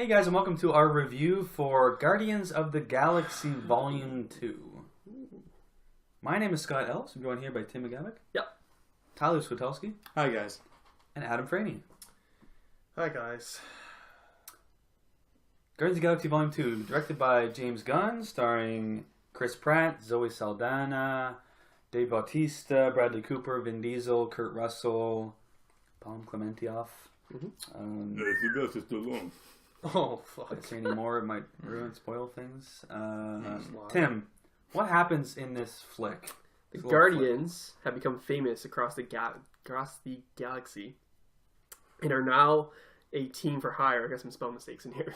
Hey guys, and welcome to our review for Guardians of the Galaxy Volume 2. My name is Scott Ellis. I'm joined here by Tim McGavick. Yep. Tyler Switowski. Hi guys. And Adam Franey. Hi guys. Guardians of the Galaxy Volume 2, directed by James Gunn, starring Chris Pratt, Zoe Saldana, Dave Bautista, Bradley Cooper, Vin Diesel, Kurt Russell, Palm Clementieff. It's too long. Oh, If I fuck. say any more, it might spoil things. Tim, what happens in this flick? The This little Guardians have become famous across the galaxy and are now a team for hire. I got some spell mistakes in here.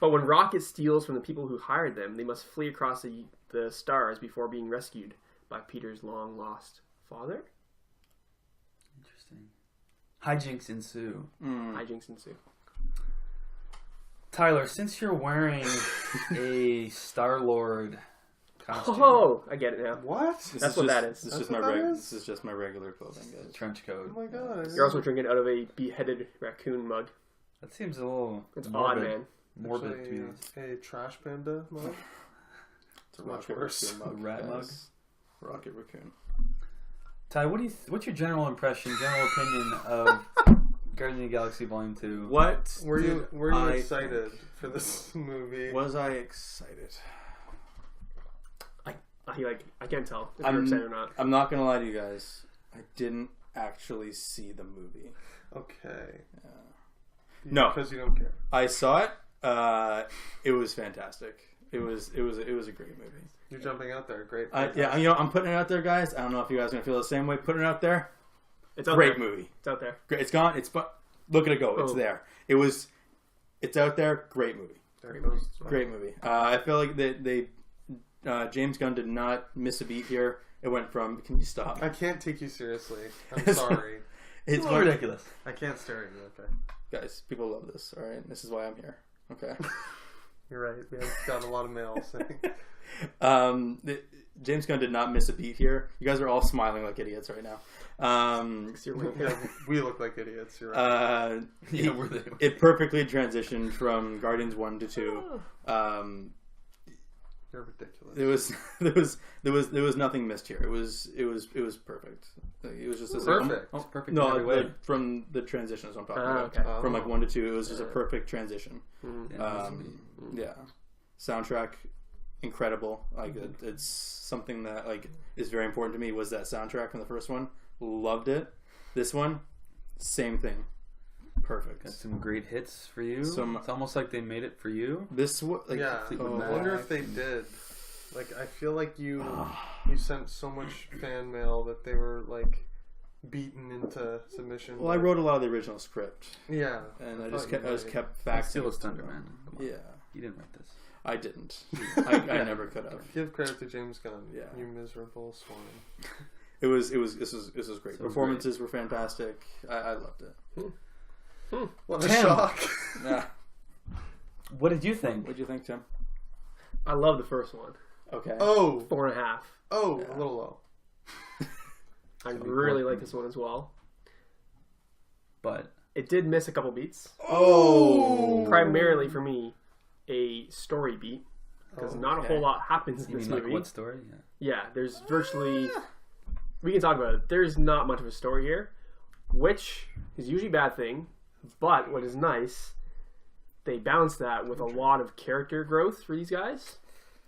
But when Rocket steals from the people who hired them, they must flee across the stars before being rescued by Peter's long-lost father. Interesting. Hijinks ensue. Hijinks ensue. Tyler, since you're wearing a Star-Lord costume, Oh, I get it now. What? That's what that is. This is That's just what my that regular. is? This is just my regular clothing, guys. trench coat, Oh my god. You're also drinking out of a beheaded raccoon mug. that seems a little It's morbid. odd, man. Morbid to be honest. a trash panda mug. It's a Much rocket worse. raccoon mug. A rat guys. mug? Rocket raccoon. Ty, what's your general impression, general opinion of Guardians of the Galaxy Volume 2? What Were you I excited for this movie? Was I excited? I can't tell if you're excited or not. I'm not gonna lie to you guys. I didn't actually see the movie. Okay. No. Because you don't care. I saw it. It was fantastic. It was a great movie. You're jumping out there. Great. Yeah, I'm putting it out there, guys. I don't know if you guys are gonna feel the same way. Putting it out there. It's out Great there. movie. It's out there. Great. It's gone. Look at it go. It's Oh. there. It's out there. Great movie. There it goes. Great movie. I feel like they James Gunn did not miss a beat here. It went from. Can you stop? I can't take you seriously. I'm sorry. It's ridiculous. I can't stare at you. Okay. Guys, people love this. All right, this is why I'm here. Okay. You're right. We have got a lot of mail saying. James Gunn did not miss a beat here. You guys are all smiling like idiots right now. Yeah, we look like idiots. You're right. It perfectly transitioned from Guardians 1 to 2. You're ridiculous. There was nothing missed here. It was perfect. It was just Perfect. It's perfect in No, every way. from the transition is what I'm talking about. Okay. From like 1 to 2, it was just a perfect transition. Yeah, Yeah, soundtrack incredible. Like it's something that like is very important to me. Was that soundtrack from the first one? Loved it. This one, same thing. Perfect. Got some great hits for you. It's almost like they made it for you. This like Yeah. Fleetwood I Mac. wonder if they did. Like, I feel like you sent so much fan mail that they were like beaten into submission. Well, I wrote a lot of the original script, Yeah. and I thought you just might. kept Back faxing. Steal his thunder, man. Come on. Yeah, You didn't write this. I didn't. I never could have. Give credit to James Gunn. Yeah. You miserable swine. This was great. So Performances were fantastic. I loved it. What a Tim. shock. Yeah. What did you think? What'd you think, Tim? I love the first one. Okay. Oh. 4.5. Oh, Yeah. a little low. I really like this one as well. But It did miss a couple beats. Oh. Primarily for me, a story beat. Because not a okay. whole lot happens in you this mean like movie. what story? Yeah. Yeah, there's virtually... We can talk about it. There's not much of a story here, which is usually a bad thing. But what is nice, they balance that with a lot of character growth for these guys.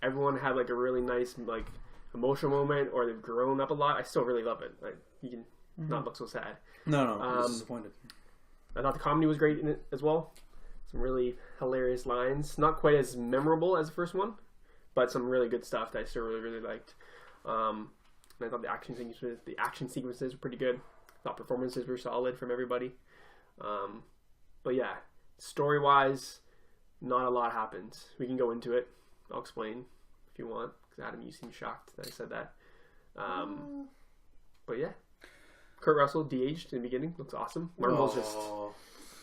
Everyone had like a really nice like emotional moment, or they've grown up a lot. I still really love it. Like you can not look so sad. No, I was disappointed. I thought the comedy was great in it as well. Some really hilarious lines. Not quite as memorable as the first one, but some really good stuff that I still really liked. And I thought the action sequences were pretty good. I thought performances were solid from everybody. But yeah, story wise, not a lot happens. We can go into it. I'll explain if you want. Because Adam, you seem shocked that I said that. But yeah, Kurt Russell de-aged in the beginning. Looks awesome. Marvel's just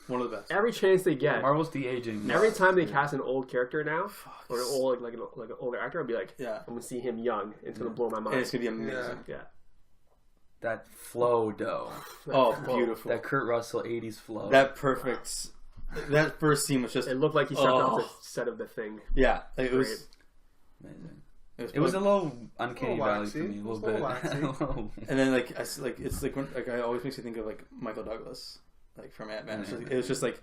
one of the best. every chance they get. Marvel's de-aging. Every time they cast an old character now, or an old like an older actor, I'll be like, Yeah. I'm gonna see him young. It's gonna blow my And mind. it's gonna be amazing. Yeah. That flow, though. Oh, beautiful. That Kurt Russell 80s flow. That perfect that first scene was just It looked like he stepped off the set of The Thing. yeah. It was Great. Amazing. It was a little uncanny little valley waxy. for me, a It was little a bit. little and then like it's like when, like, it always makes you think of like Michael Douglas, like from Ant-Man. It was just like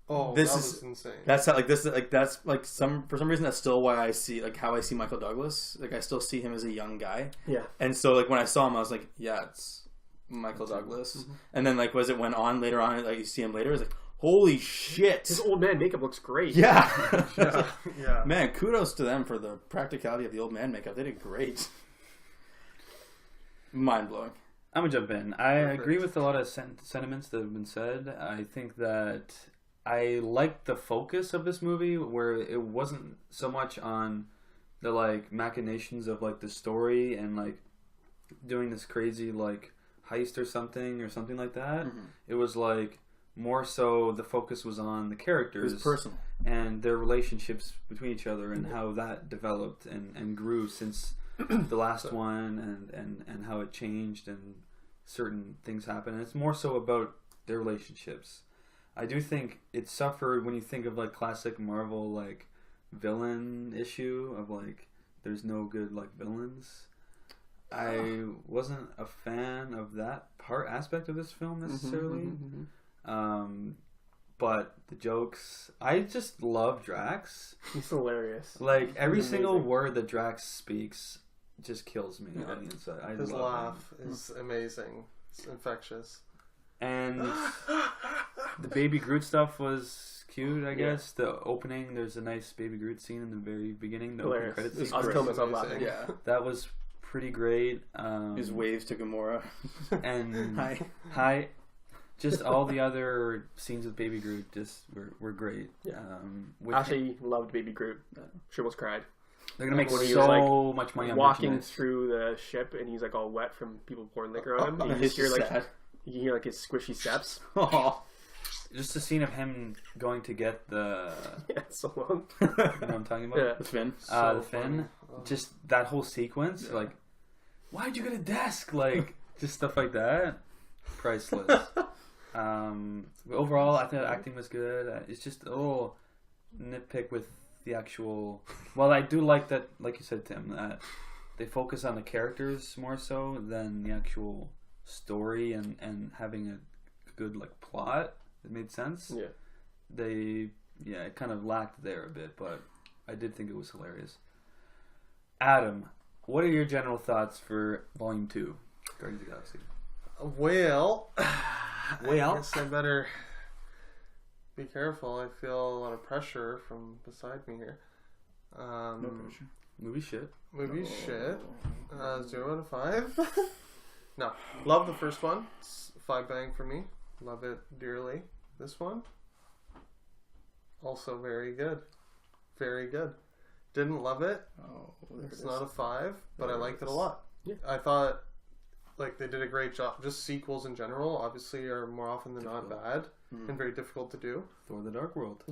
Oh, this that is was insane. that's how like this like that's like for some reason that's still why I see like how I see Michael Douglas. Like I still see him as a young guy. Yeah. And so like when I saw him, I was like, yeah, it's Michael Douglas. Mm-hmm. And then like as it went on later on, like you see him later, it's like, holy shit. His old man makeup looks great. Yeah. Yeah, yeah. Man, kudos to them for the practicality of the old man makeup. They did great. Mind blowing. I'm gonna jump in. I Perfect. agree with a lot of sentiments that have been said. I think that I liked the focus of this movie, where it wasn't so much on the like machinations of like the story and like doing this crazy like heist or something like that. Mm-hmm. It was like more so the focus was on the It characters was personal. and their relationships between each other and how that developed and grew since the last one and how it changed and certain things happened. And it's more so about their relationships. I do think it suffered when you think of like classic Marvel like villain issue of like there's no good like villains. I wasn't a fan of that aspect of this film necessarily. But the jokes, I just love Drax. He's hilarious. Like every He's single amazing. word that Drax speaks just kills me on the inside. I His love laugh him. is amazing. It's infectious. And the Baby Groot stuff was cute, I guess. The opening, there's a nice Baby Groot scene in the very beginning. The opening Hilarious. credits I scene. was killing myself Amazing. laughing. Yeah. That was pretty great. His waves to Gamora. And Hi. just all the other scenes with Baby Groot just were great. Yeah. With Actually, loved Baby Groot. She almost cried. they're gonna make when he so was, like, much money on Walking merchandise. through the ship, and he's like all wet from people pouring liquor on him. And you It's just hear just like sad. you can hear like his squishy steps. Oh. Just the scene of him going to get the Yeah, it's so long. you know what I'm talking about? Yeah. The fin. The fin. Just that whole sequence, like, why'd you get a desk? Like, just stuff like that. Priceless. Overall, I thought the acting was good. It's just a little nitpick with the actual. Well, I do like that, like you said, Tim, that they focus on the characters more so than the actual story and having a good like plot. It made sense. Yeah. It kind of lacked there a bit, but I did think it was hilarious. Adam, what are your general thoughts for Volume 2, Guardians of the Galaxy? Well, I guess I better be careful. I feel a lot of pressure from beside me here. No pressure. Movie shit. Movie shit. 0 out of 5. No. Love the first one. It's 5 bang for me. Love it dearly. This one, also very good. Very good. Didn't love it. Oh, there It's it not is. a 5, but I There it liked it a is. lot. Yeah. I thought like they did a great job. Just sequels in general, obviously, are more often than not bad and very difficult to do. Thor: The Dark World.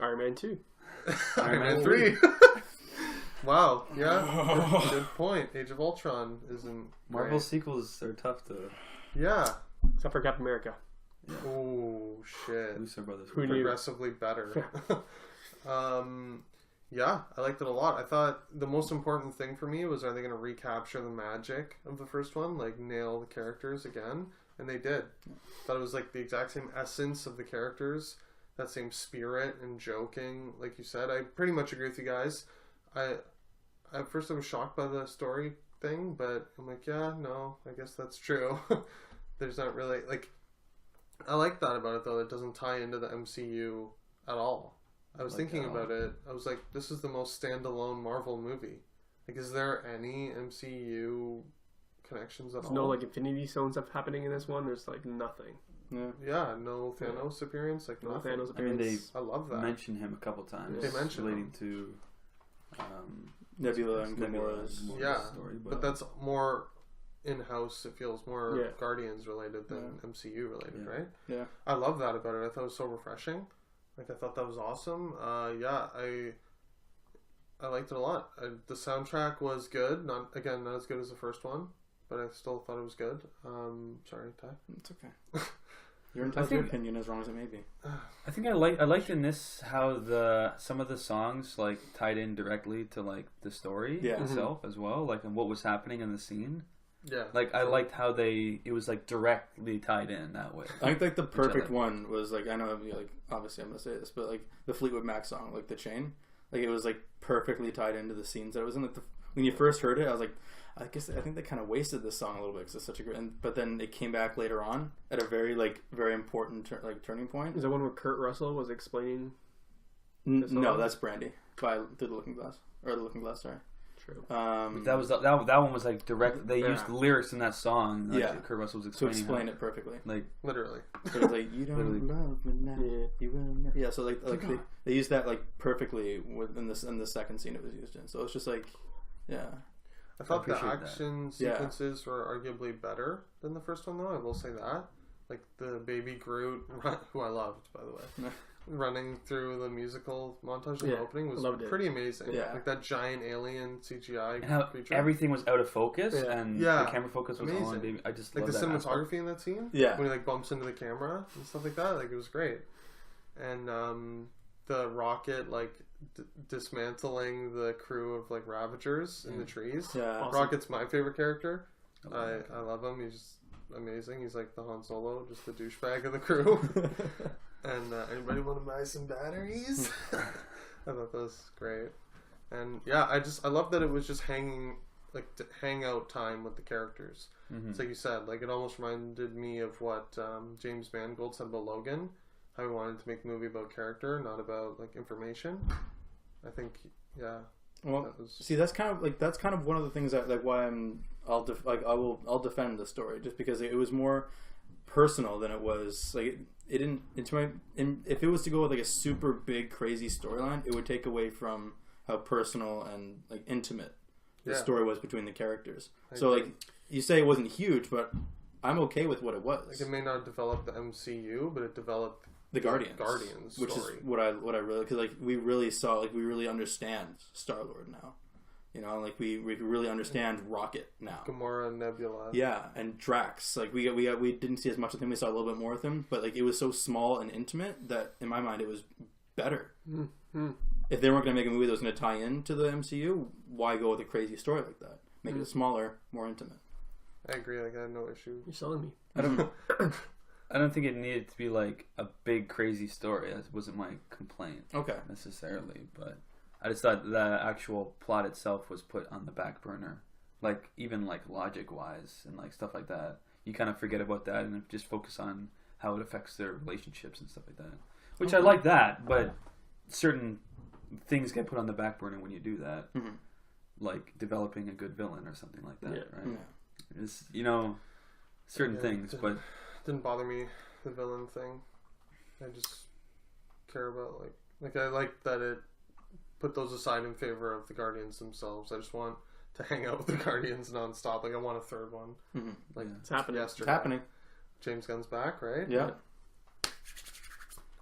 Iron Man 2. Iron Man 3. Wow. Yeah. Good point. Age of Ultron isn't Marvel great. sequels are tough to. Yeah. Except for Captain America. Oh shit. Russo brothers. Who knew? Progressively better. Yeah, I liked it a lot. I thought the most important thing for me was, are they going to recapture the magic of the first one, like nail the characters again? And they did. Thought it was like the exact same essence of the characters, that same spirit and joking, like you said. I pretty much agree with you guys. At first I was shocked by the story thing, but I'm like, yeah, no, I guess that's true. There's not really like. I like that about it though. It doesn't tie into the MCU at all. I was Like thinking at all. about it. I was like, this is the most standalone Marvel movie. Like, is there any MCU connections at There's all? no like Infinity Stone stuff happening in this one. There's like nothing. Yeah. Yeah, no Thanos appearance. Like, No nothing. Thanos I mean, appearance. I love that. Mention him a couple times. They mention relating him. to Nebula and Nebula Gamora's. and Yeah, story, but that's more in-house. It feels more Yeah. Guardians related than MCU related, Yeah. right? Yeah. I love that about it. I thought it was so refreshing. Like, I thought that was awesome. Yeah, I liked it a lot. The soundtrack was good. Not as good as the first one, but I still thought it was good. Sorry, Ty. It's okay. Your entire opinion, as wrong as it may be. I think I liked in this how some of the songs like tied in directly to like the story itself as well, like and what was happening in the scene. Yeah. Like I liked how it was like directly tied in that way. I think like the perfect one was like, I know like obviously I'm gonna say this, but like the Fleetwood Mac song, like The Chain, like it was like perfectly tied into the scenes that it was in. Like when you first heard it, I was like, I think they kind of wasted this song a little bit because it's such a great. But then it came back later on at a very important turning point. Is that one where Kurt Russell was explaining? No, that's Brandy by Through the Looking Glass Sorry. True. That one was like direct. They used the lyrics in that song. Like, Kurt Russell was explaining. To explain it perfectly, like literally. So it's like you don't love me now. You will never. Yeah. So like they used that like perfectly in the second scene it was used in. So it's just like, yeah. I thought the action sequences were arguably better than the first one, though. I will say that. Like the baby Groot, who I loved, by the way, running through the musical montage in the opening was pretty amazing. Yeah. Like that giant alien CGI and how creature. Everything was out of focus and the camera focus was on baby. I just like love the that cinematography aspect. in that scene. Yeah. When he like bumps into the camera and stuff like that. Like it was great. And the rocket like dismantling the crew of like Ravagers in the trees. Yeah, awesome. Rocket's my favorite character. I love him. He's just amazing. He's like the Han Solo, just the douchebag of the crew. And anybody want to buy some batteries? I thought that was great. And yeah, I love that it was just hangout time with the characters. Mm-hmm. It's like you said, like it almost reminded me of what James Mangold said about Logan. How he wanted to make a movie about character, not about like information. I think, yeah. Well, see, that's kind of one of the things that like why I'll defend the story, just because it was more personal than it was like it didn't. If it was to go with like a super big crazy storyline, it would take away from how personal and like intimate the story was between the characters. So like you say it wasn't huge, but I'm okay with what it was. Like it may not develop the MCU, but it developed the Guardians which story. Is what I really, because like we really understand Star-Lord now, you know, like we really understand Rocket now, Gamora, Nebula, and Drax. Like we didn't see as much of him. We saw a little bit more of him, but like it was so small and intimate that in my mind it was better. Mm-hmm. If they weren't going to make a movie that was going to tie into the MCU, why go with a crazy story like that? Make it smaller, more intimate. I agree. Like I have no issue. You're selling me. I don't think it needed to be like a big crazy story. That wasn't my complaint. Okay. Necessarily, but I just thought the actual plot itself was put on the back burner. Like even like logic wise and like stuff like that. You kind of forget about that and just focus on how it affects their relationships and stuff like that. Which I like that, but certain things get put on the back burner when you do that. Mm-hmm. Like developing a good villain or something like that, right? Yeah. It's, certain things, but didn't bother me, the villain thing. I just care about like I like that it put those aside in favor of the Guardians themselves. I just want to hang out with the Guardians nonstop. Like I want a third one. Mm-hmm. Like it's happening. Yesterday. It's happening. James Gunn's back, right? Yeah.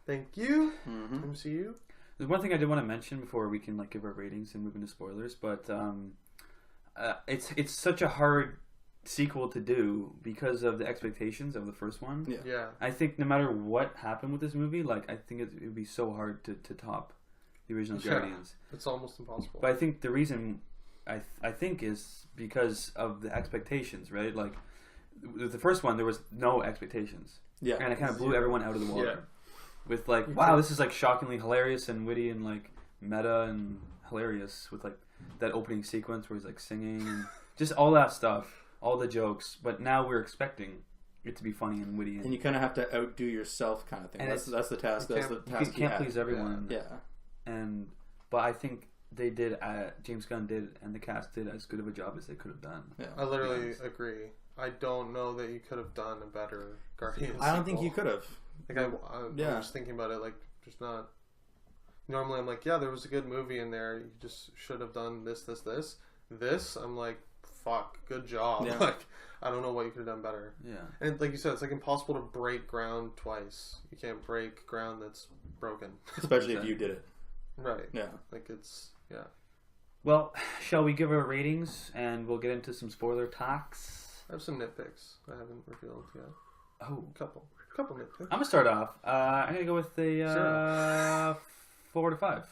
Thank you, MCU. There's one thing I did want to mention before we can like give our ratings and move into spoilers, but it's such a hard sequel to do because of the expectations of the first one. Yeah. I think no matter what happened with this movie, like I think it would be so hard to top the original Guardians. It's almost impossible. But I think the reason I think is because of the expectations, right? Like with the first one, there was no expectations. Yeah. And it kind of blew everyone out of the water. Yeah. With like, wow, this is like shockingly hilarious and witty and like meta and hilarious with like that opening sequence where he's like singing and just all that stuff. All the jokes, but now we're expecting it to be funny and witty, and you kind of have to outdo yourself, kind of thing. That's the task. That's the task. You can't please everyone. Yeah. But I think they did. James Gunn did, and the cast did as good of a job as they could have done. Yeah. I literally agree. I don't know that you could have done a better Guardians. I don't think you could have. Like I'm just thinking about it. Like just not. Normally, I'm like, yeah, there was a good movie in there. You just should have done this. This. I'm like. Fuck, good job. Yeah. Like, I don't know what you could have done better. Yeah. And like you said, it's like impossible to break ground twice. You can't break ground that's broken. Especially if you did it. Right. Yeah. Like it's, yeah. Well, shall we give our ratings and we'll get into some spoiler talks? I have some nitpicks I haven't revealed yet. Oh, couple nitpicks. I'm gonna start off. I'm gonna go with the 4 to 5.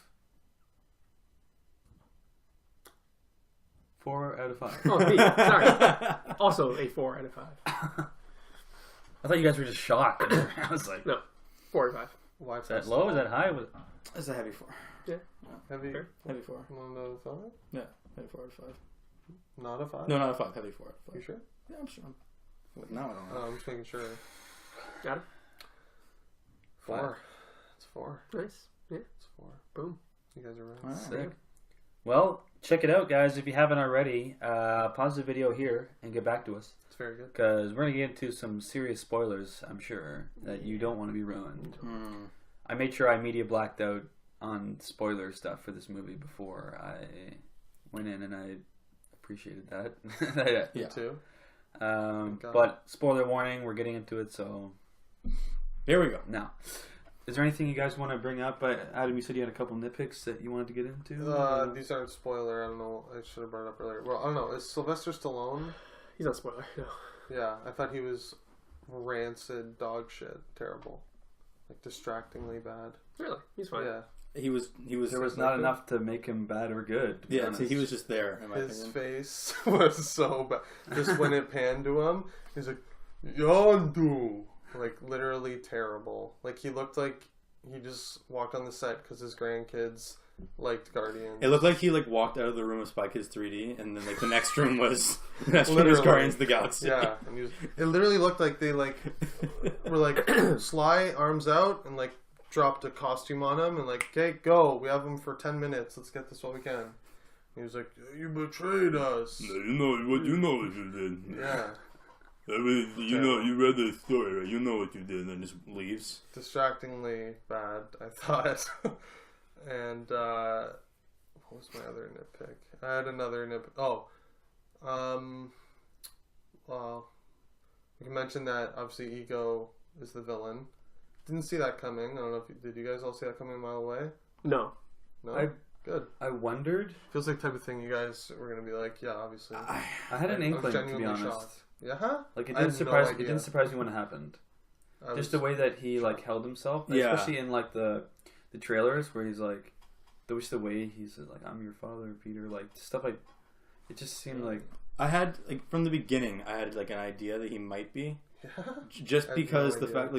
4 out of 5. Oh, me. Sorry. Also a 4 out of 5. I thought you guys were just shocked. I was like, No, 4 out of 5. Why is that low? Is that high? It's a heavy 4. heavy? Fair. Heavy 4. 1 out of 5? Yeah, heavy 4 out of 5. Not a 5? No, not a 5. Heavy 4 out of 5. You sure? Yeah, I'm sure. Wait, now I don't know. Oh, I'm just making sure. Got it. 4. It's 4. Nice. Yeah. It's 4. Boom. You guys are right. All right. Sick. Well, check it out, guys. If you haven't already, pause the video here and get back to us. It's very good. Because we're going to get into some serious spoilers, I'm sure, that you don't want to be ruined. I made sure I media blacked out on spoiler stuff for this movie before I went in, and I appreciated that. Me too. But spoiler warning, we're getting into it, so Here we go. now. Is there anything you guys want to bring up? Adam, you said you had a couple nitpicks that you wanted to get into? These aren't spoiler. I don't know. I should have brought it up earlier. Well, I don't know. Is Sylvester Stallone? He's not spoiler. No. Yeah, I thought he was rancid dog shit. Terrible. Like distractingly bad. Really? He's fine. Yeah. He was. There was not enough to make him bad or good. To be Yeah, honest. so he was just there. In my His opinion. face was so bad. Just when it panned to him, he's like, Yondu. Like, literally terrible. Like, he looked like he just walked on the set because his grandkids liked Guardians. It looked like he walked out of the room of Spy Kids 3D, and then the next room was Literally. Guardians of the Galaxy. Yeah, and it literally looked like they were Sly, arms out, and dropped a costume on him, and okay, go. We have him for 10 minutes. Let's get this while we can. He was like, you betrayed us. You know what you did. Yeah. I mean, you read the story, right? You know what you did, and then just leaves. Distractingly bad, I thought. And what was my other nitpick? I had another nitpick. Oh, well, we can mention that obviously Ego is the villain. Didn't see that coming. I don't know if did you guys all see that coming a mile away? No. No. Good. I wondered. Feels like the type of thing you guys were gonna be like, yeah, obviously. I had an I was inkling, to be genuinely honest. shocked. Yeah, huh? Like it I didn't had no surprise. It idea. didn't surprise me when it happened. I Just was- the way that he held himself, Yeah. especially in the trailers where he's like, the way he says I'm your father, Peter, stuff like. It just seemed like I had from the beginning, I had an idea that he might be, Yeah. just I had because no the fact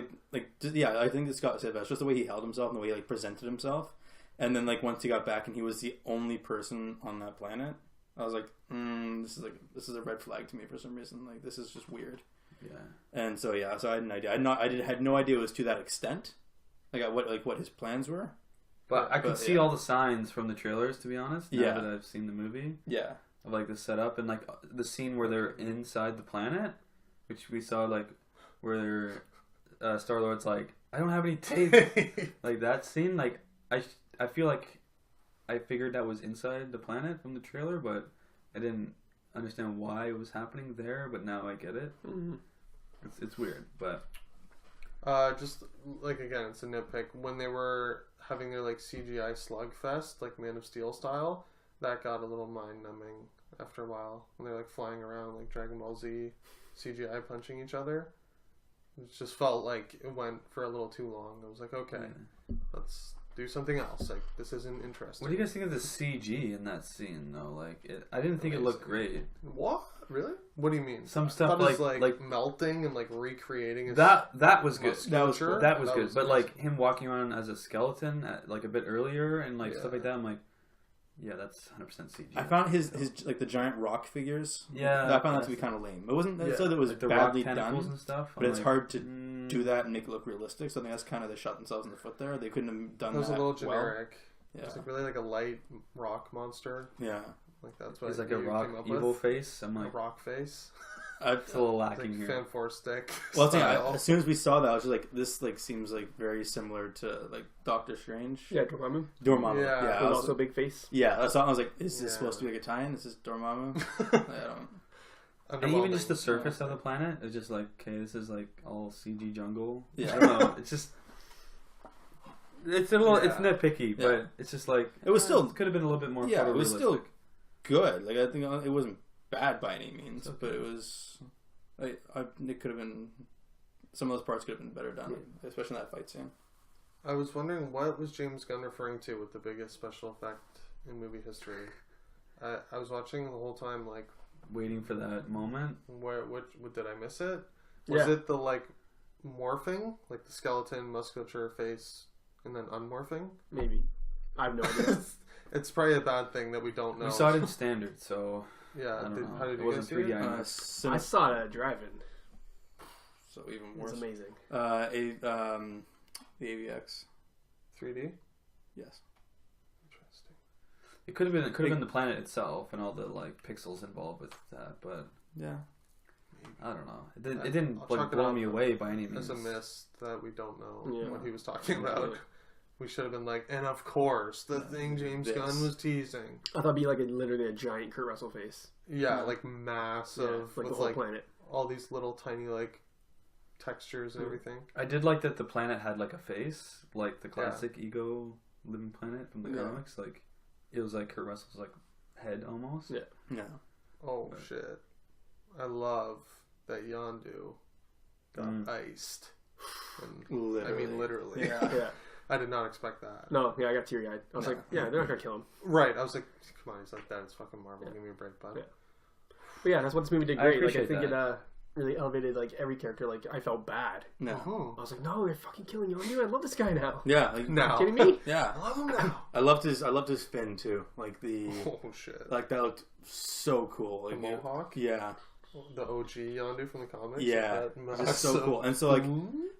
idea. I think that Scott said that. It's just the way he held himself and the way he presented himself, and then once he got back and he was the only person on that planet, I was like, this is a red flag to me for some reason. This is just weird. yeah. And so I had an idea. I had no idea it was to that extent. What his plans were. But I could But, see yeah. all the signs from the trailers, to be honest. Now Yeah. that I've seen the movie Yeah. of the setup and the scene where they're inside the planet, which we saw where Star Lord's I don't have any tape. That scene. I feel like I figured that was inside the planet from the trailer, but I didn't understand why it was happening there. But now I get it. Mm-hmm. It's weird, but Just again, it's a nitpick. When they were having their CGI slugfest, Man of Steel style, that got a little mind numbing after a while. When they're flying around Dragon Ball Z, CGI punching each other, it just felt like it went for a little too long. I was like, okay, let's do something else. This isn't interesting. what do you guys think of the CG in that scene though? I didn't think it looked great. What? Really? What do you mean? Some I stuff thought it was, like melting and recreating his that was good. musculature. That was good. But amazing. him walking around as a skeleton a bit earlier and stuff like that, I'm yeah, that's 100% CG. I found his the giant rock figures. Yeah, I found that to be kind of lame. It wasn't. I said it was the badly rock tentacles done, and stuff. but it's hard to do mm, that and make it look realistic. So I think that's kind of they shot themselves in the foot there. They couldn't have done It was that a little well. generic. Yeah, It's really a light rock monster. yeah. That's what He's you a came rock up evil with. face. I'm A rock face. it's a little It's lacking here. Fan Four stick. Well, style. as soon as we saw that, I was just this seems very similar to Doctor Strange. Yeah, Dormammu. Dormammu. Yeah. Yeah, Was I was, also a big face. yeah. That's all. I was like, is this Yeah. supposed to be a tie-in? Is this Dormammu? I don't. And even just the Underwhelming. surface of the planet is just okay, this is all CG jungle. Yeah. I don't know. It's just it's a little it's Yeah. nitpicky, Yeah. but it's just It was still could have been a little bit more. Yeah, it was still photorealistic. good. I think it wasn't bad by any means, but it was. It could have been some of those parts could have been better done, especially in that fight scene. I was wondering what was James Gunn referring to with the biggest special effect in movie history. I was watching the whole time, like Waiting for that moment. what did I miss it? Was Yeah. it the like morphing, like the skeleton, musculature, face, and then unmorphing? Maybe. I have no idea. It's probably a bad thing that we don't know. We saw it in standard, so Yeah. I don't know. How did It you guys wasn't see 3D it? IMAX. I saw it at a drive-in. So even It worse. was amazing. The AVX. 3D. Yes. Interesting. It could have been the planet itself and all the like pixels involved with that, but Yeah. I don't know. It didn't I'll like chalk it blow up me away by any means. As a miss that we don't know Yeah. what he was talking about. Yeah. We should have been like, and of course, the thing James This. Gunn was teasing. I thought it'd be like literally a giant Kurt Russell face. Yeah, Yeah. like massive, Yeah, like the with whole like planet. all these little tiny like textures and Mm. everything. I did like that the planet had like a face, like the classic Ego Living Planet from the Yeah. comics. Like it was like Kurt Russell's like head almost. Yeah. Yeah. Oh Right. shit! I love that Yondu got iced. And, Literally. I mean, literally. Yeah. Yeah. I did not expect that. No, yeah, I got teary-eyed. I was No. like, yeah, they're not gonna kill him. Right. I was like, come on, he's like that. It's fucking Marvel. Yeah. Give me a break, bud. Yeah. But yeah, that's what this movie did I great. Like, I appreciate think that. it really elevated like every character. Like, I felt bad. No. Mhm. I was like, no, you're fucking killing you. I love this guy now. Yeah. Like, Now. Kidding me? Yeah. I love him now. I loved his fin too. Like Oh shit! like that looked so cool. The Like mohawk, yeah. the OG Yondu from the comics. Yeah. That Just so massive- cool. And so like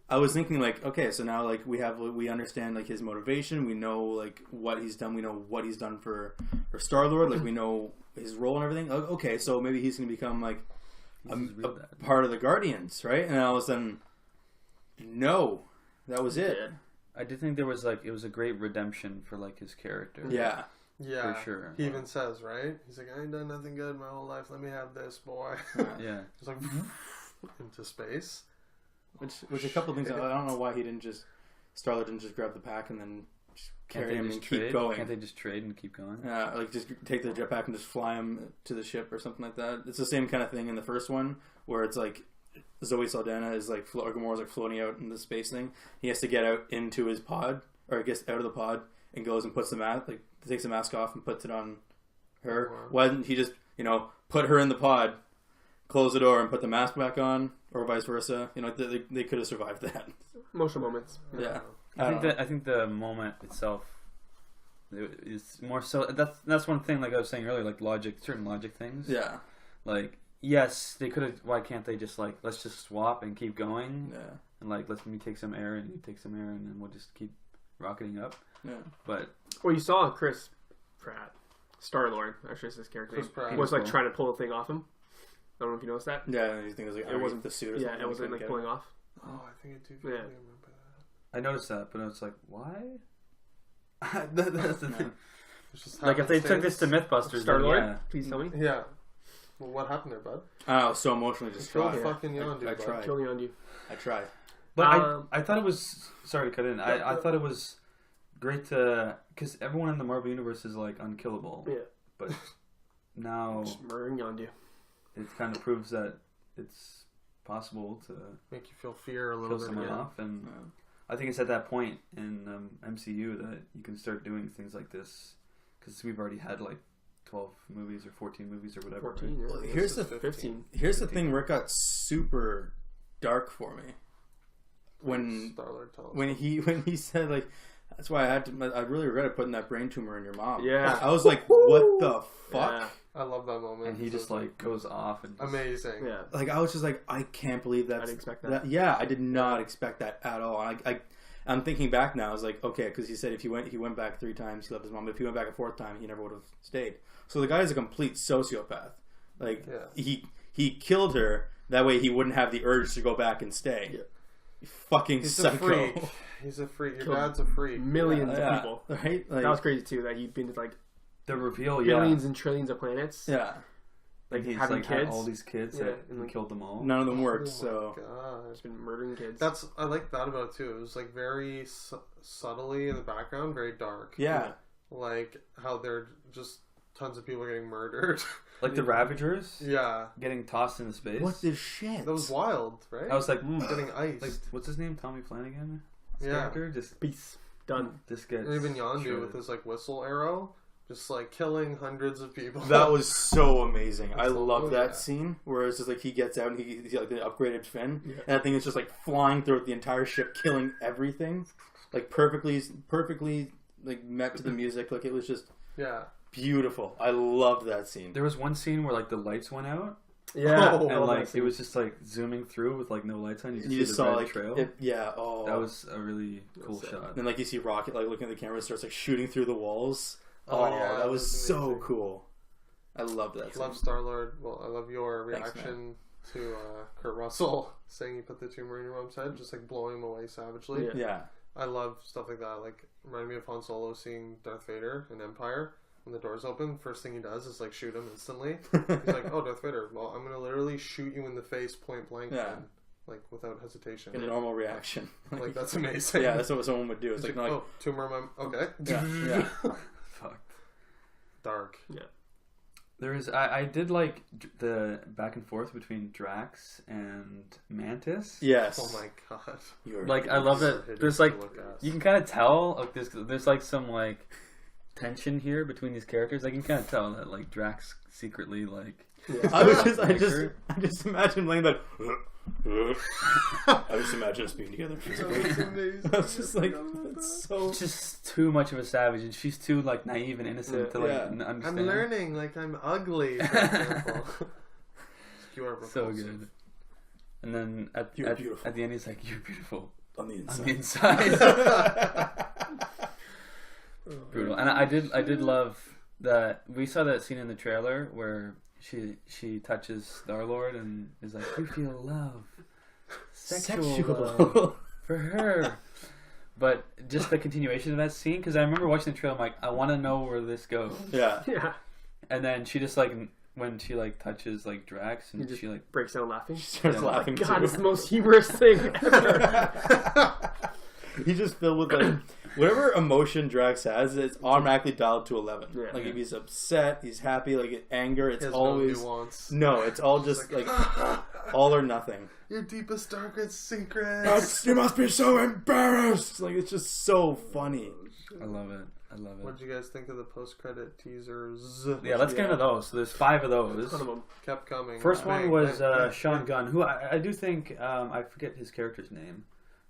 I was thinking like, okay, so now like we understand like his motivation. We know like what he's done. We know what he's done for Star-Lord. Like we know his role and everything. Okay, so maybe he's gonna become like a part of the Guardians, right? And all of a sudden, no, that was it. I did think there was like it was a great redemption for like his character. Yeah, Yeah, for sure. He even says, right? He's like, I ain't done nothing good my whole life. Let me have this, boy. Yeah. He's like, into space. which a couple of things. I don't know why he didn't just Star-Lord didn't just grab the pack and then just carry him and keep going. Can't they just trade and keep going? Like just take the jetpack and just fly him to the ship or something like that. It's the same kind of thing in the first one where it's like Zoe Saldana is like or Gamora's like floating out in the space thing. He has to get out into his pod or gets out of the pod and goes and puts the mask takes the mask off and puts it on her. Wow. Why didn't he just put her in the pod, close the door and put the mask back on, or vice versa? They could have survived that. Emotional moments. Yeah. I think the moment itself is more so. That's one thing. Like I was saying earlier, like certain logic things. Yeah. Like yes, they could have. Why can't they just like let's just swap and keep going Yeah. and like let me take some air and you take some air and then we'll just keep rocketing up. Yeah. But Well, you saw Chris Pratt, Star-Lord, actually is his character Chris name, Pratt. was like Cool. trying to pull the thing off him. I don't know if you noticed that. Yeah. You think it was like It wasn't the suit or Yeah, something? it wasn't like pulling off. Oh, I think I do Yeah. remember that. I noticed that, but I was like, why? That's the thing. It's just Like if they took this to happenstance. MythBusters, Star-Lord? then Please tell me. Yeah. Well, what happened there, bud? Oh, so emotionally distraught. Kill fucking Yondu, I bud. tried. Kill Yondu. I tried. But Um, I thought it was sorry to cut in. I thought it was great to because everyone in the Marvel universe is like unkillable. Yeah. But now Just murdering Yondu. it kind of proves that it's possible to Make you feel fear a kill little bit. someone Yeah. off, and I think it's at that point in MCU that you can start doing things like this because we've already had like 12 movies or 14 movies or whatever. 14. Yeah. Well, This here's is the 15. Here's the thing where it got super dark for me. When Star-Lord tells when he said like that's why I really regretted putting that brain tumor in your mom. Yeah. I was like, what the fuck? Yeah. I love that moment. And he It's just like goes off and just, amazing. Yeah. Like I was just like, I can't believe that. I didn't expect that. Yeah, I did not expect that at all. I'm thinking back now. I was like, okay, because he said if he went back 3 times, he loved his mom. But if he went back a 4th time, he never would have stayed. So the guy is a complete sociopath. Like Yeah. he killed her that way he wouldn't have the urge to go back and stay. Yeah. You fucking He's psycho. a freak. He's a freak. Your Killed dad's a freak. Millions Yeah, of people. right? Like, That was crazy too. That he'd been to like the reveal. billions and trillions of planets. yeah. Like he's having like had kids. all these kids Yeah, that and, he like, killed them all. None of them Oh worked. my So God. He's been murdering kids. I like that about it too. It was like very subtly in the background, very dark. yeah. Like how they're just tons of people getting murdered. Like the Ravagers Yeah, getting tossed into space. What the shit? that was wild, right? I was like, getting iced. like what's his name? Tommy Flanagan. His Yeah. character just Peace. Done. Just gets. Or even Yondu shredded. with his like whistle arrow, just like killing hundreds of people. That was so amazing. I It's love oh, that yeah. scene where it's just like he gets out and he's like the upgraded fin, Yeah. and that thing is just like flying throughout the entire ship, killing everything, like perfectly like met to the music. Like it was just yeah. beautiful. I loved that scene. There was one scene where like the lights went out, Yeah. Oh, I and love like that it scene. was just like zooming through with like no lights on. You You just just see the saw red like trail. yeah. Oh, That was a really cool That's shot. then like you see Rocket like looking at the camera, starts like shooting through the walls. Oh, Oh, yeah, that was so amazing. cool. I loved that. Love scene. Star-Lord. Well, I love your Thanks, reaction to Kurt Russell saying he put the tumor in your mom's head, just like blowing him away savagely. Yeah. Yeah. I love stuff like that. Like, reminded me of Han Solo seeing Darth Vader in Empire. When the doors open, first thing he does is like shoot him instantly. He's like, "Oh, Darth Vader. Well, I'm gonna literally shoot you in the face, point blank, Yeah. then, like without hesitation." A normal reaction. Like that's amazing. Yeah, that's what someone would do. It's He's like, like, "Oh, tumor in my okay." yeah, yeah. Fuck. Dark. There is. I did like the back and forth between Drax and Mantis. Yes. Oh my god. You're Like I love So that. hideous There's to like look at. you can kind of tell like there's like some like tension here between these characters. Like you can kind of tell that like Drax secretly like. I Like just imagine laying that. I just imagine us being together physically. That's amazing. I was just like, that's so. It's just too much of a savage, and she's too like naive and innocent to like Yeah. understand. I'm learning like I'm ugly, for example. You are So repulsive. good. And then You're beautiful. at the end, he's like, "You're beautiful On the on inside. the inside." Brutal. And I did love that we saw that scene in the trailer where she touches Star-Lord and is like, "You feel love, sexual love for her." But just the continuation of that scene, because I remember watching the trailer, I'm like, I want to know where this goes. Yeah. Yeah. And then she just like when she like touches like Drax and He just she like breaks down laughing. She starts Yeah. laughing God, too. it's the most humorous thing ever. He's just filled with like whatever emotion Drax has, it's automatically dialed to 11. Yeah. Like if he's upset, he's happy, like anger, it's There's always no nuance. no, it's all just like all or nothing. Your deepest, darkest secrets. You must be so embarrassed. Like it's just so funny. I love it. I love it. What did you guys think of the post-credit teasers? Yeah, let's get into those. So there's 5 of those. Ton of them. Kept coming. First one Bang, was bang, bang, Sean bang. Gunn, who I do think I forget his character's name,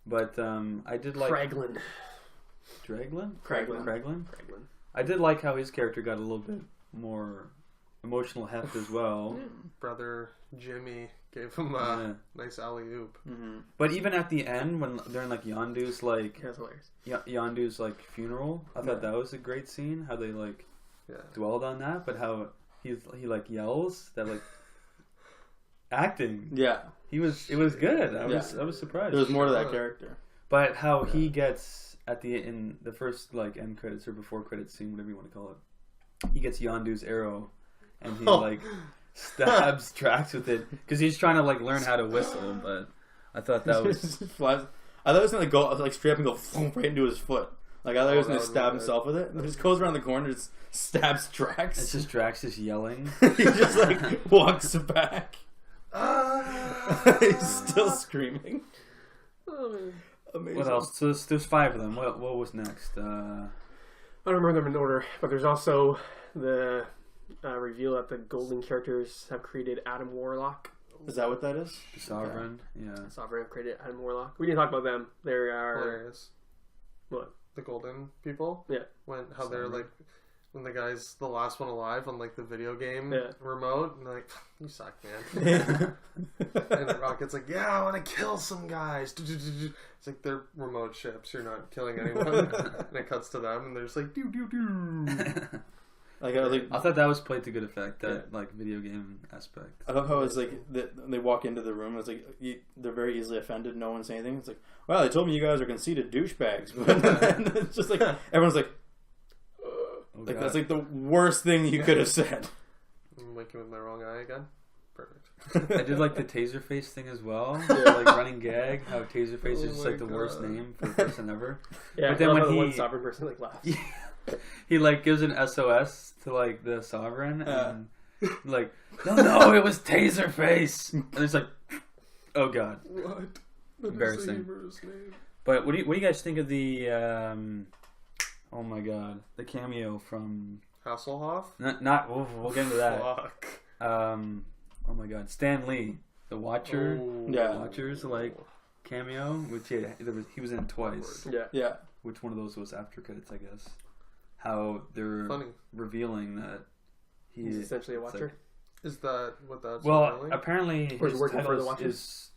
but I did like Kraglin. Draglin. Kraglin. Kraglin. Kraglin. I did like how his character got a little bit more emotional heft as well. Brother Jimmy gave him Yeah. a nice alley-oop. Mm-hmm. But even at the end, when they're in like Yondu's like That's hilarious. Yondu's like funeral, I thought that was a great scene. How they like Yeah. dwelled on that, but how he like yells that like acting. Yeah. It was good. I was surprised. There was more to that character. But how he gets in the first like end credits or before credits scene, whatever you want to call it, he gets Yondu's arrow, and he like stabs Drax with it because he's trying to like learn how to whistle. But I thought that was I thought it was gonna go like straight up and go right into his foot. Like I thought he was that gonna would be stab good. himself with it. And it just goes around the corner, and just stabs Drax. it's just Drax just yelling. He just like walks back. Ah! He's still screaming. Oh, man. Amazing. What else? So there's 5 of them. What was next? I don't remember them in order, but there's also the reveal that the Golden characters have created Adam Warlock. Is that what that is? Sovereign. Yeah. Sovereign have created Adam Warlock. We didn't talk about them. They are Hilarious. what? The golden people. Yeah. How they're like when the guy's the last one alive on like the video game Yeah. remote, and they're like, "You suck, man." And Rocket's like, "Yeah, I want to kill some guys." It's like they're remote ships. You're not killing anyone. And it cuts to them, and they're just like, "Do do do." Like I was like, I thought that was played to good effect. That like video game aspect. I love how it's like they walk into the room. It's like they're very easily offended. No one saying anything. It's like, well, they told me you guys are conceited douchebags, but then it's just like everyone's like, Oh, like God. that's like the worst thing you could have said. I'm waking with my wrong eye again. Perfect. I did like the Taserface thing as well. Yeah. Like running gag. How Taserface Oh is just my like the worst God. name for a person ever. Yeah, But then I love when how the one he- sovereign person like laughs. He like gives an SOS to like the sovereign and like no, it was Taserface. And it's like, oh god. What? Embarrassing. Receiver's name. But what do you guys think of the oh my god, the cameo from Hasselhoff? not we'll get into that. Fuck. Oh my god, Stan Lee, the Watcher. Oh. Yeah. Watchers like cameo, which he was in it twice. Yeah. Yeah. Which one of those was after credits, I guess? How they're Funny. revealing that He's essentially a it's watcher. like- Is that what that's well, revealing? apparently Or is his working for title the Watchers? is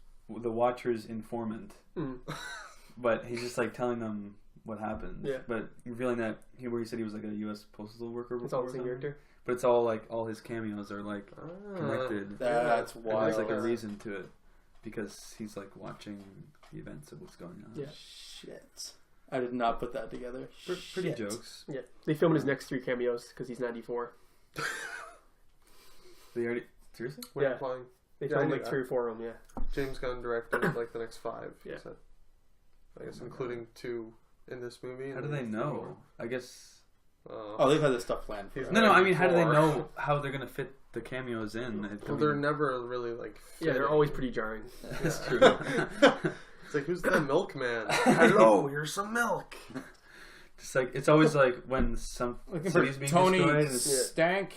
the Watcher's informant, Mm. but he's just like telling them what happened. Yeah. But revealing that he said he was like a U.S. postal worker. It's all before the same or something. character. But it's all like all his cameos are like Ah, connected. That's yeah. And wild. there's like a Yeah. reason to it because he's like watching the events of what's going on. Yeah. Shit. I did not put that together. Pretty Shit. jokes. Yeah. They filmed his next 3 cameos because he's 94. They already seriously? What are Yeah. you playing? They Yeah, I filmed knew like that. 3 or 4 of them, yeah. James Gunn directed like the next 5. he Yeah. said. I guess Oh my including 2 in this movie. How and do they then know? I guess. Oh, they've had this stuff planned. He's For No, I mean, how do they Four. know how they're gonna fit the cameos in? Well, they're never really like. Yeah, they're fitting. always pretty jarring. That's Yeah. true. It's like, who's that milkman? Hello, here's some milk. Just like it's always like when some Looking for city's being Tony destroyed. And it's, Yeah. Stank.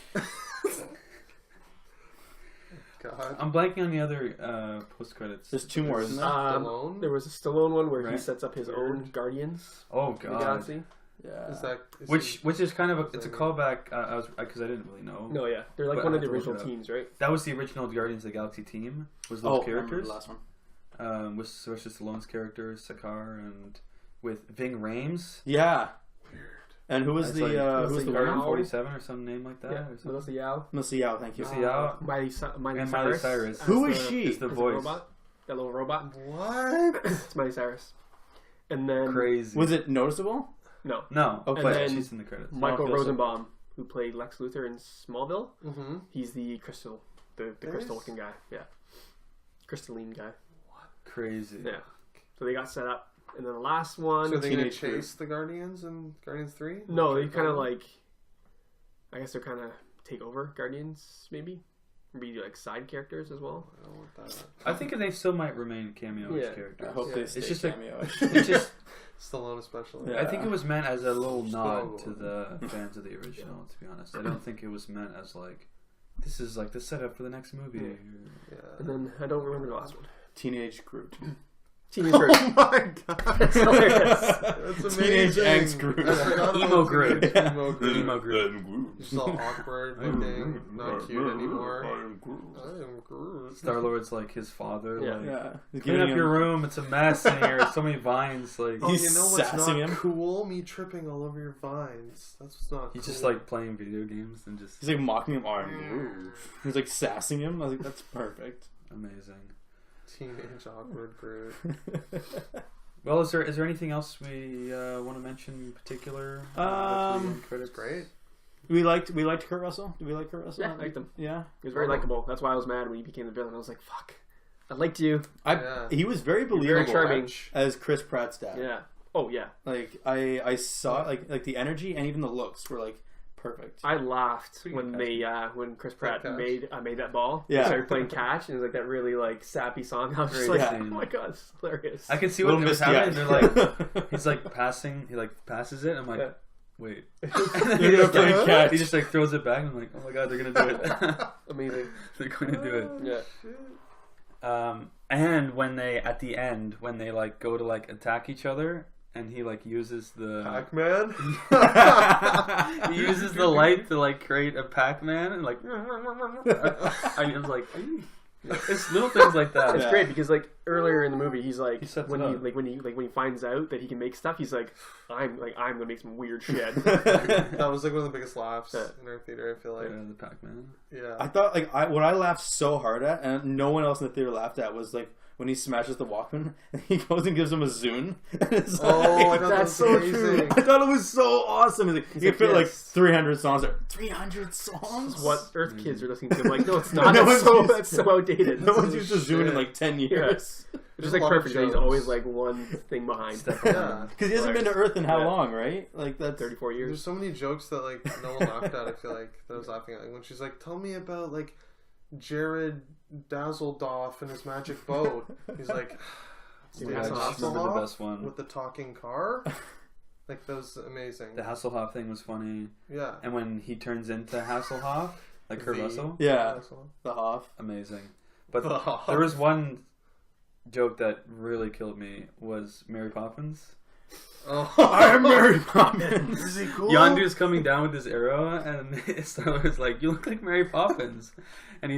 God. I'm blanking on the other post credits. There's 2 more, isn't there? Stallone? There was a Stallone one where he Right. sets up his Weird. own Guardians Oh of the god. Galaxy. Yeah. Is that Which is kind of it's a Thing. callback. I was because I didn't really know. No, yeah. They're like But one I of the have to look original it up. teams, right? That was the original Guardians of the Galaxy team. Was Oh, those I remember characters? the last one. With Sylvester Stallone's character Sakaar and with Ving Rhames. Yeah. weird? And who was That's the like- who was the Guardian one? 47 or some name like that. Yeah. Or something. Melissa Yao. Melissa Yao, thank you. Melissa Yao. Miley And Miley Cyrus. Cyrus. as Who is the- she? Is the as voice robot. That little robot. What? It's Miley Cyrus. And then crazy? Was it noticeable? no, No, Okay. but then she's in the credits. Michael feels so Rosenbaum, who played Lex Luthor in Smallville. Mm-hmm. He's the crystal, the Yes. crystal looking guy. Yeah, crystalline guy. Crazy. Yeah. So they got set up, and then the last one. So are they gonna Teenage chase the Guardians in Guardians 3? No, they kind of like. I guess they're kind of take over Guardians, maybe. Be like side characters as well. I don't want that. I think they still might remain cameo-ish Yeah. characters. I hope Yeah. they It's stay just like- cameo. It's just, Stallone especially. Yeah. I think it was meant as a little nod Stallone. to the fans of the original. To be honest, I don't think it was meant as like this is like the setup for the next movie. Yeah. Yeah. And then I don't remember the last one. Teenage Groot. Teenage Groot. Oh my god. That's hilarious. That's Teenage amazing. Angst Groot. I forgot about Emo the Groot. Emo Groot. Emo Groot. Just all awkward looking, not cute anymore. I am Groot. Star Lord's like his father. Yeah. Like, Yeah. He's clean giving up him- your room. It's a mess in here. So many vines. Like Oh, He's you know what's sassing not him. cool? Me tripping all over your vines. That's what's not he's cool. just like playing video games and just He's like mocking him. I'm Groot. He's like sassing him. I was like, that's perfect. amazing. teenage awkward Groot. Well, is there anything else we want to mention in particular? It's great. We liked Kurt Russell. Did we like Kurt Russell? Yeah, I liked him. Yeah. He was very likable. That's why I was mad when he became the villain. I was like, fuck. I liked you. Yeah. He was very Very believable charming. as Chris Pratt's dad. Yeah. Oh, yeah. Like I saw like the energy and even the looks were like perfect. I laughed Pretty when good they when Chris Pratt catch. made that ball. Yeah. He started playing catch and it was like that really like sappy song. I was just Great like, scene. oh my god, it's hilarious. I can see Little what was misty happening. eyes. They're like he's like passing. He like passes it. I'm like, Yeah. wait. They're gonna play catch. He just like throws it back. And I'm like, oh my god, they're gonna do it. Amazing. They're going to do it. Yeah. And when they at the end when they like go to like attack each other and he like uses the Pac-Man. he uses the light to like create a Pac-Man and like I was like it's little things like that. It's Yeah. great because like earlier in the movie, he's like, He sets when it he up. when he finds out that he can make stuff, he's like, I'm gonna make some weird shit. That was like one of the biggest laughs Yeah. in our theater. I feel like, The Pac-Man. yeah. I thought what I laughed so hard at, and no one else in the theater laughed at, was like when he smashes the Walkman and he goes and gives him a Zune. And it's Oh, I like, thought that that's was so amazing. true. I thought it was so awesome. He's like, you like, fit like yes. 300 songs there. 300 songs? What Earth kids are listening to? I'm like, no, it's not. No That's one's that's so outdated. No one's used a Zune in Shit. like 10 years. It's just There's like a lot of perfect. That he's jokes. always like one thing behind. Yeah. Because he hasn't been to Earth in how Yeah. long, right? Like that's 34 There's years. so many jokes that like no one laughed at. I feel like that I was laughing at, like when she's like, "Tell me about like Jared Dazzledorf and his magic boat." He's like, Yeah, I that's just awesome. remember the "Hasselhoff best one. with the talking car." Like that was amazing. The Hasselhoff thing was funny, Yeah. and when he turns into Hasselhoff, like Kurt The- Russell, Yeah. Hasselhoff. the Hoff. amazing. But The Hoff. there was one joke that really killed me was Mary Poppins. Oh, I'm Mary Poppins. Is he cool? Yondu's coming down with his arrow, and Star-Lord's like, "You look like Mary Poppins," and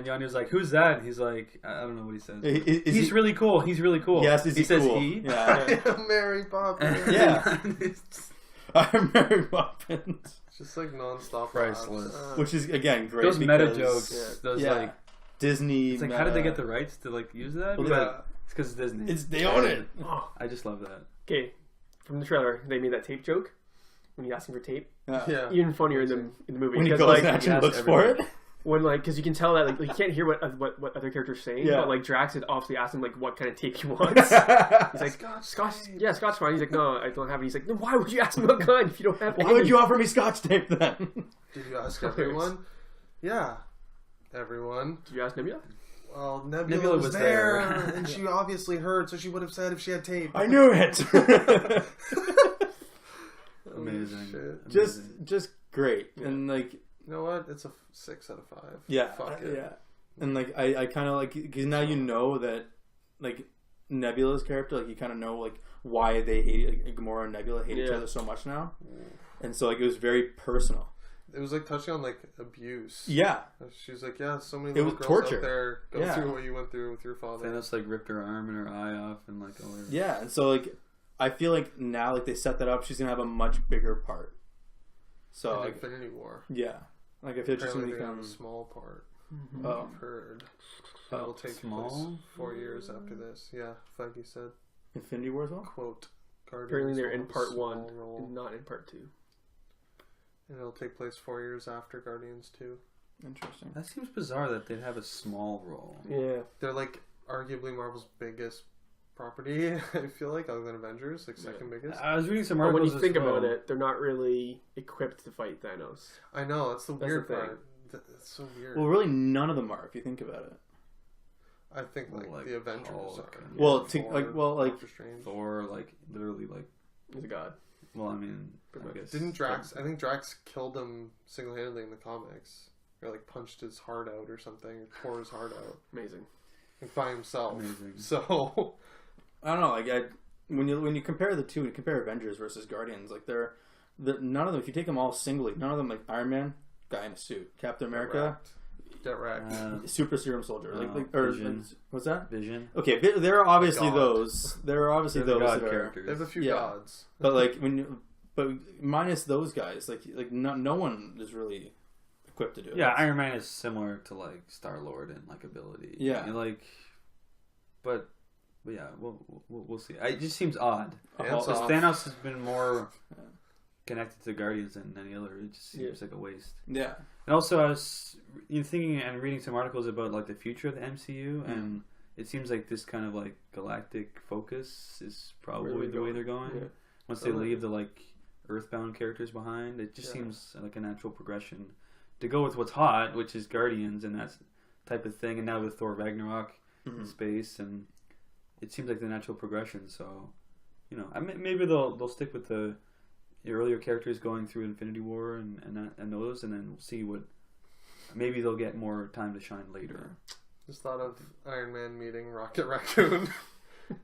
Yondu's like, "Who's that?" And he's like, "I don't know what he says." Is He's he- really cool. He's really cool. Yes, is he he says cool? he. Yeah. I am Mary Poppins. Yeah. It's I'm Mary Poppins. Just like nonstop Priceless. laughs. Which is, again, great. those meta because- jokes. Those Yeah. like, Disney. it's like, how did they get the rights to like use that? Well, But Yeah. it's because it's Disney. They own it. Oh, I just love that. okay. From the trailer, they made that tape joke when he asked him for tape. Yeah. Even funnier in the movie When he because goes like and actually he looks asked for it. everybody. when like because you can tell that like you can't hear what other characters saying, Yeah. but like Drax had obviously asked him like what kind of tape he wants. He's like, Scotch, yeah, Scotch fine. He's like, no, I don't have it. He's like, no, why would you ask me what kind if you don't have Why any? would you offer me Scotch tape then? Did you ask Hilarious. everyone? Yeah. Everyone. Did you ask Nebula? Well, Nebula, Nebula was was there, there. and she obviously heard, so she would have said if she had tape. I knew it. Holy Amazing. shit. just great, Yeah. and like You know what? It's a 6 out of 5. yeah, Fuck it. yeah, and like I kind of like because now you know that like Nebula's character, like you kind of know like why they hate like, Gamora and Nebula hate each Yeah. other so much now, and so like it was very personal. It was like touching on like abuse. Yeah, She was like, yeah, so many It little was girls torture. out there go Yeah. through what you went through with your father. Thanos like ripped her arm and her eye off and like all her. yeah, and so like I feel like now like they set that up, she's gonna have a much bigger part. So In like Infinity War. yeah, like I feel she's gonna Apparently they have become a small part. oh I've heard. That will take small? place 4 years after this. Yeah, Feige said, Infinity War as well. quote, Guardians Apparently they're will in have a part small 1 role. and not in part 2. And it'll take place 4 years after Guardians 2. Interesting. That seems bizarre that they'd have a small role. Yeah. They're like arguably Marvel's biggest property, I feel like, other than Avengers, like second biggest. I was reading some But articles. when you as think well. about it, they're not really equipped to fight Thanos. I know, that's the That's weird the thing. part. It's so weird. Well, really, none of them are if you think about it. I think like, Like the Avengers Hulk are. and- Well, Thor, like Doctor Strange. Thor, like literally, like He's a god. well, I mean, I guess Didn't Drax? I think Drax killed him single-handedly in the comics, or like punched his heart out or something, or tore his heart out Amazing. like, by himself. Amazing. So I don't know. Like when you compare the two, you compare Avengers versus Guardians. Like they're none of them. If you take them all singly, none of them like Iron Man, guy in a suit, Captain America, get wrecked. super serum soldier, or Vision. what's that? Vision. Okay, there are obviously God. those. There are obviously They're the those god that are, characters. They have a few Yeah. gods. but like but minus those guys, like no one is really equipped to do it. Yeah, Iron Man is similar to like Star Lord in like ability. Yeah. And, like, but yeah, we'll see. It just seems odd. Hands Because off. Thanos has been more connected to Guardians than any other. It just seems Yeah. like a waste. Yeah. And also, I was thinking and reading some articles about like the future of the MCU, and it seems like this kind of like galactic focus is probably Where the we're way they're going. Yeah. Once they Totally. leave the like Earthbound characters behind, it just Yeah. seems like a natural progression to go with what's hot, which is Guardians and that type of thing. And now with Thor Ragnarok Mm-hmm. in space, and it seems like the natural progression. So, you know, maybe they'll stick with the earlier characters going through Infinity War and those, and then we'll see what. Maybe they'll get more time to shine later. Just thought of Iron Man meeting Rocket Raccoon.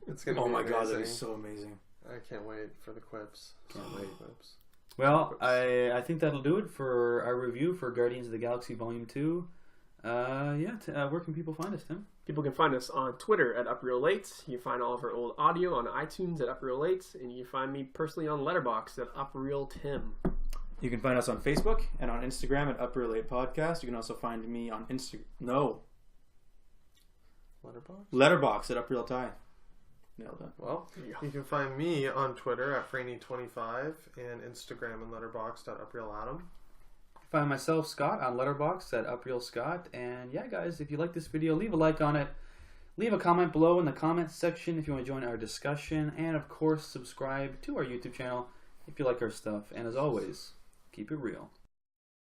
It's gonna Oh be my amazing. god, that is so amazing. I can't wait for the quips. Can't wait. Quips. Well, I think that'll do it for our review for Guardians of the Galaxy Volume 2. Where can people find us, Tim? People can find us on Twitter at UpRealLate. You can find all of our old audio on iTunes at UpRealLate, and you can find me personally on Letterboxd at UpRealTim. You can find us on Facebook and on Instagram at UpRealLate Podcast. You can also find me on Letterboxd at UpRealTie. Nailed it. Well, you can find me on Twitter at Franny25 and Instagram and Letterboxd at UpRealAdam. Find myself, Scott, on Letterboxd at UpRealScott. And yeah, guys, if you like this video, leave a like on it. Leave a comment below in the comments section if you want to join our discussion. And of course, subscribe to our YouTube channel if you like our stuff. And as always, keep it real.